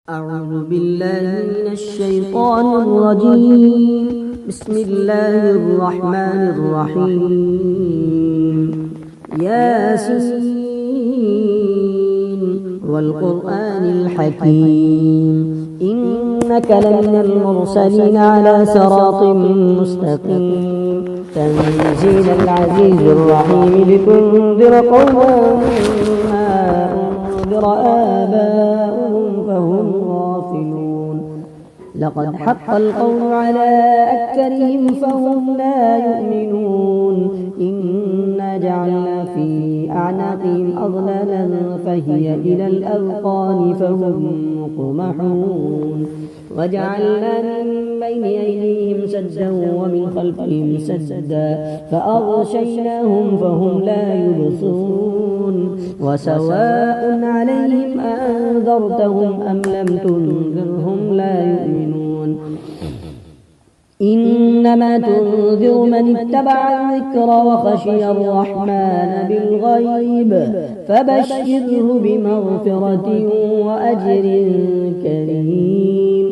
أعوذ بالله من الشيطان الرجيم. بسم الله الرحمن الرحيم. ياسين والقرآن الحكيم إنك لمن المرسلين على صراط مستقيم تنزيل العزيز الرحيم لتنذر قوما ما أنذر آباؤهم فهم غافلون. لقد حق القول على أكثرهم فهم لا يؤمنون. إنا جعلنا في أعناقهم أغلالا فهي إلى الأذقان فهم مقمحون. وجعلنا من بين أيديهم سدا ومن خلفهم سدا فأغشيناهم فهم لا يبصرون. وسواء عليهم أنذرتهم أم لم تنذرهم لا يؤمنون. إنما تنذر من اتبع الذكر وخشي الرحمن بالغيب فبشره بمغفرة وأجر كريم.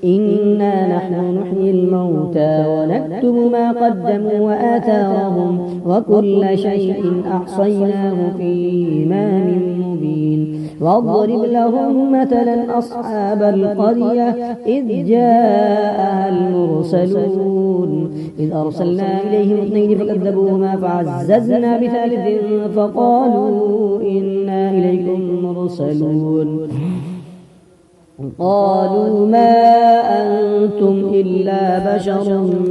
إنا نحن نحيي الموتى ونكتب ما قدموا وآثارهم وكل شيء أحصيناه في إمام مبين. واضرب لهم مثلا أصحاب القرية إذ جاءها المرسلون إذ أرسلنا إليهم اثنين فكذبوهما فعززنا بثالث فقالوا إنا إليكم مرسلون. قالوا ما أنتم إلا بشر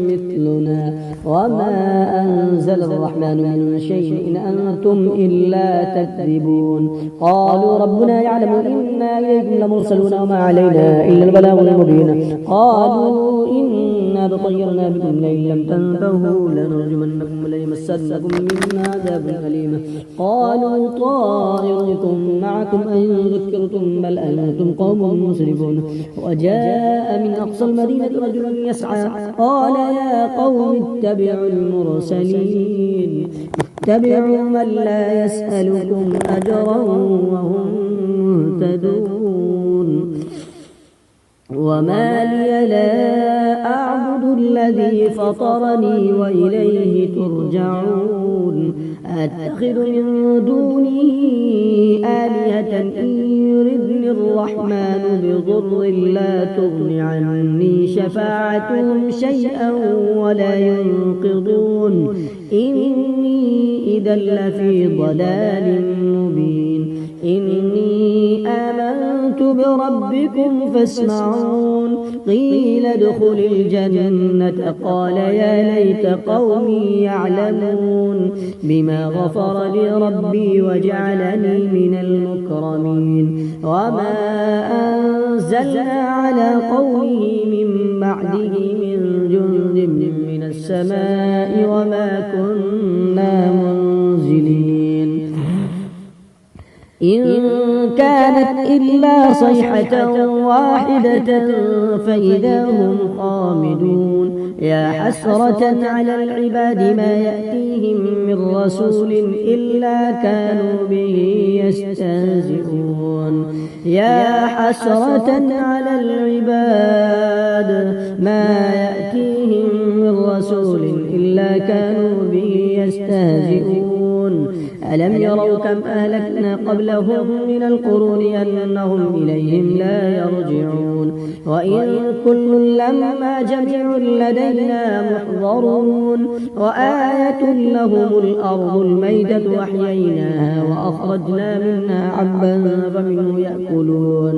مثلنا وما أنزل الرحمن من شيء إن أنتم إلا تكذبون. قالوا ربنا يعلم إنا إليكم لمرسلون وما علينا إلا البلاغ المبين. قالوا إنا تطيرنا بكم لئن لم تنتهوا لنرجمنكم وليمسنكم منا عذاب أليم. قالوا طائركم معكم أن ذكرتم بل أنتم قوم مسرفون. وجاء من أقصى المدينة رجل يسعى قال يا قوم اتبعوا المرسلين اتبعوا من لا يسألكم أجرا وهم مهتدون. وما لي لا أعبد الذي فطرني وإليه ترجعون. أتخذ من دونه آلهة إن يردني الرحمن بضر لا تغن عني شفاعتهم شيئا ولا ينقضون. إني إذا لفي ضلال مبين. إني آمنت بربكم فاسمعون. قيل ادخل الجنة قال يا ليت قومي يعلمون بما غفر لي ربي وجعلني من المكرمين. وما أنزلنا على قومه من بعده من جند من السماء وما كنا منزلين. إن كانت إلا صيحة واحدة فإذا هم خامدون. يا حسرة على العباد ما يأتيهم من رسول إلا كانوا به يستهزئون. يا حسرة على العباد ما يأتيهم من رسول إلا كانوا به يستهزئون. ألم يروا كم أهلكنا قبلهم من القرون أنهم إليهم لا يرجعون. وإن كل لما جميع لدينا محضرون. وآية لهم الأرض الميتة أحييناها وأخرجنا منها حبا فمنه يأكلون.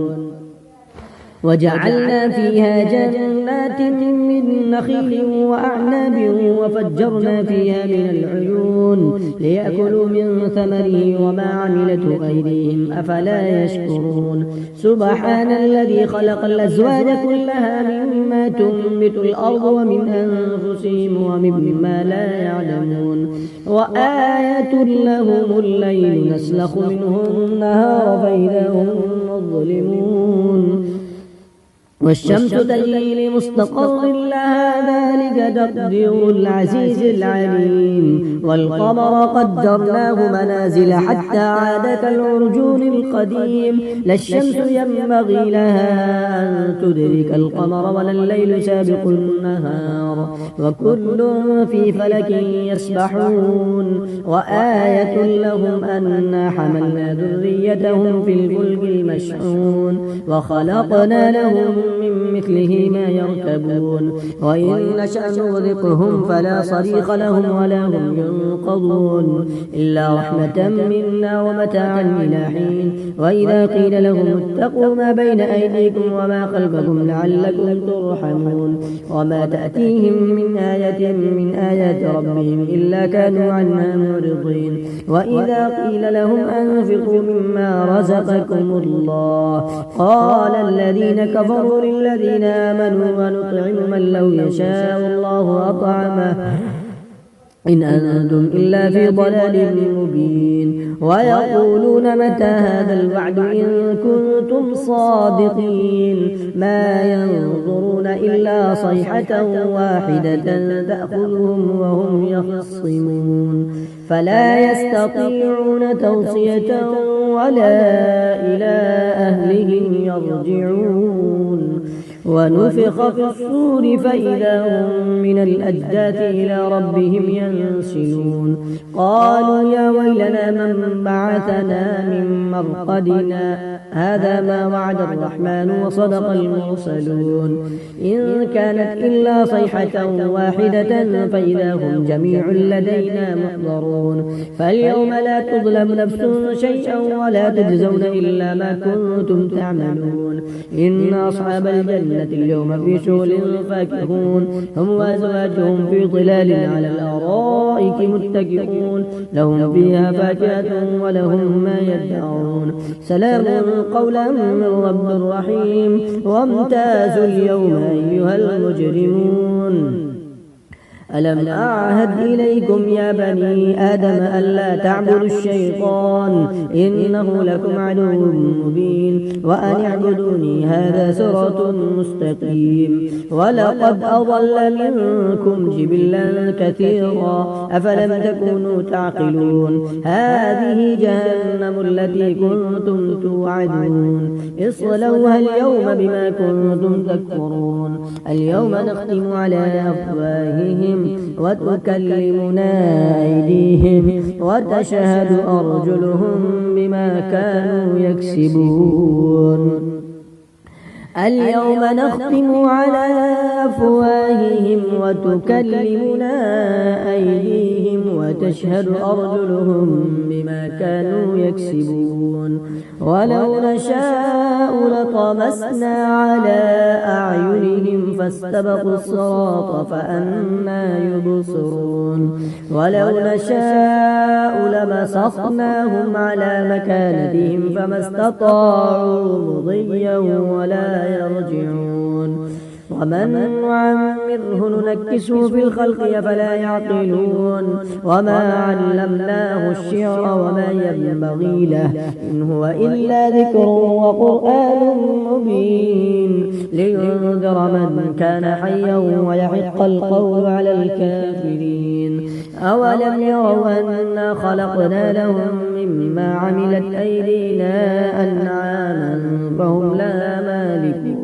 وجعلنا فيها جنات من نخيل وأعناب وفجرنا فيها من العيون ليأكلوا من ثمره وما عملته أيديهم أفلا يشكرون. سبحان الذي خلق الأزواج كلها مما تنبت الأرض ومن أنفسهم ومما لا يعلمون. وآية لهم الليل نسلخ منه النهار فإذا هم مظلمون. والشمس تجري لمستقر لها ذلك تقدير العزيز العليم والقمر قدرناه منازل حتى عاد كالعرجون القديم لا الشمس ينبغي لها أن تدرك القمر ولا الليل سابق النهار وكل في فلك يسبحون وآية لهم أنا حملنا ذريتهم في الفلك المشحون وخلقنا لهم من مثله ما يركبون وإن نشأ نغرقهم فلا صريخ لهم ولا هم ينقضون إلا رحمة منا ومتاعا إلى حين وإذا قيل لهم اتقوا ما بين أيديكم وما خلفكم لعلكم ترحمون وما تأتيهم من آية من آيات ربهم إلا كانوا عنها معرضين وإذا قيل لهم أنفقوا مما رزقكم الله قال الذين كفروا للذين آمنوا ونطعم من لو يشاء الله أطعمه إن أنتم إلا في ضلال مبين ويقولون متى هذا الوعد إن كنتم صادقين ما ينظرون إلا صيحة واحدة تأخذهم وهم يخصمون فلا يستطيعون توصية ولا إلى أهلهم يرجعون ونفخ في الصور فإذا هم من الأجداث إلى ربهم ينسلون قالوا يا ويلنا من بعثنا من مرقدنا هذا ما وعد الرحمن وصدق المرسلون إن كانت إلا صيحة واحدة فإذا هم جميع لدينا محضرون فاليوم لا تظلم نفس شيئا ولا تجزون إلا ما كنتم تعملون إن أصحاب الجنة اليوم في شغل فاكهون هم وأزواجهم في ظلال على الأرائك متكئون لهم فيها فاكهة ولهم ما يدعون سلام قولا من رب رحيم وامتازوا اليوم أيها المجرمون ألم أعهد إليكم يا بني آدم ألا تعبدوا الشيطان إنه لكم عدو مبين وأن اعبدوني هذا صراط مستقيم ولقد أضل منكم جبلا كثيرا أفلم تكونوا تعقلون هذه جهنم التي كنتم توعدون اصلوها اليوم بما كنتم تكفرون اليوم نختم على أفواههم وتكلمنا أيديهم وتشهد أرجلهم بما كانوا يكسبون اليوم نختم على أفواههم وتكلمنا أيديهم وتشهد أرجلهم بما كانوا يكسبون ولو نشاء لطمسنا على أعينهم فاستبقوا الصراط فأنى يبصرون ولو نشاء لمسخناهم على مكانتهم فما استطاعوا مضيا ولا يرجعون ومن نعمره ننكسه في الخلق أفلا يعقلون وما علمناه الشعر وما ينبغي له إن هو إلا ذكر وقرآن مبين لينذر من كان حيا ويحق القول على الكافرين أولم يروا أنا خلقنا لهم مما عملت أيدينا أنعاما فهم لها مالكون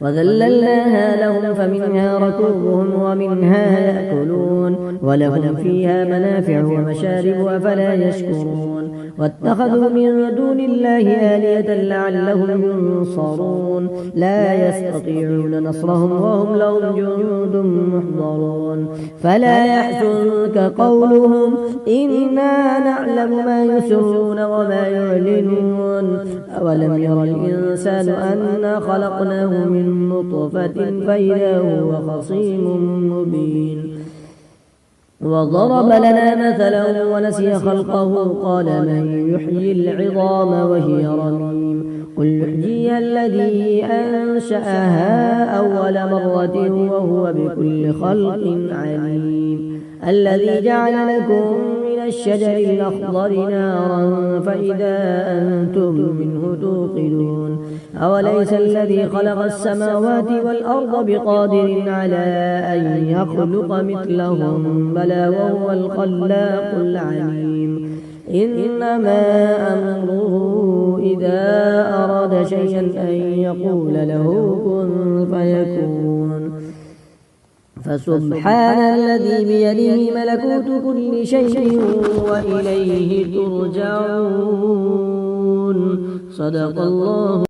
وذللناها لهم فمنها ركوبهم ومنها يأكلون ولهم فيها منافع ومشارب أفلا يشكرون واتخذوا من دون الله آلهة لعلهم ينصرون لا يستطيعون نصرهم وهم لهم جند محضرون فلا يحزنك قولهم إنا نعلم ما يسرون وما يعلنون أولم ير الإنسان أنا خلقناه من نطفة فإذا هو خصيم مبين وضرب لنا مثلا ونسي خلقه قال من يحيي العظام وهي رميم قل يحييها الذي أنشأها أول مرة وهو بكل خلق عليم الذي جعل لكم من الشجر الأخضر نارا فإذا أنتم منه توقدون أوليس الذي خلق السماوات والأرض بقادر على أن يخلق مثلهم بلى وهو الخلاق العليم إنما أمره إذا أراد شيئا أن يقول له كن فيكون فسبحان الذي بيده ملكوت كل شيء وإليه ترجعون صدق الله